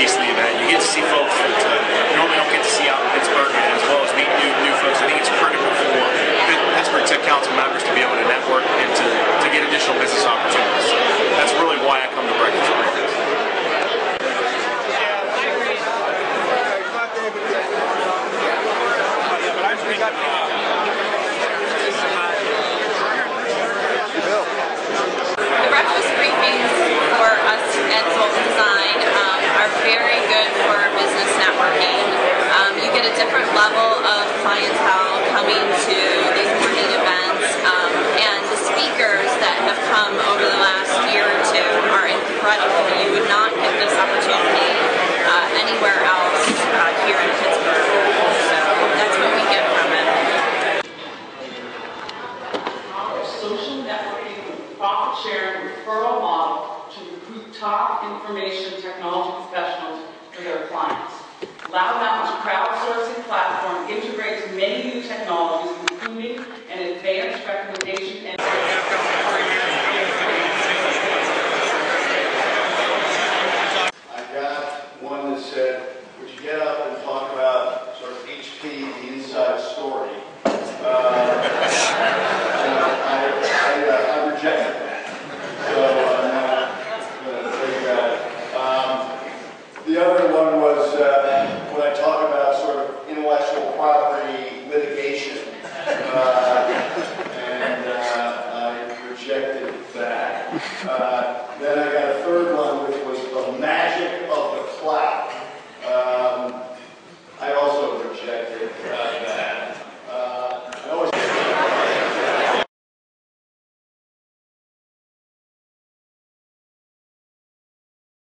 piece of the event. You get to see folks that you normally don't get to see out in Pittsburgh, and as well as meet new folks. I think it's critical for Pittsburgh Tech Council members to be able to network and to get additional business opportunities. So that's really why I come to breakfast like this. The breakfast briefings for us at Zoltan Design are very good for business networking. You get a different level of clientele coming to these morning events, and the speakers that have come over the last year or two are incredible. You would not get this opportunity anywhere else here in Pittsburgh, so that's what we get from it. Social networking with profit sharing referral model to recruit top information technology professionals for their clients. Loud Mountain's crowdsourcing platform integrates many new technologies, including an advanced recommendation and I got one that said, would you get up and talk about sort of HP, the inside story? I rejected that. So I'm going to take that. The other one was when I talk about sort of intellectual property litigation, and I rejected that. Then I got a third one, which was the magic of the cloud. I also rejected that.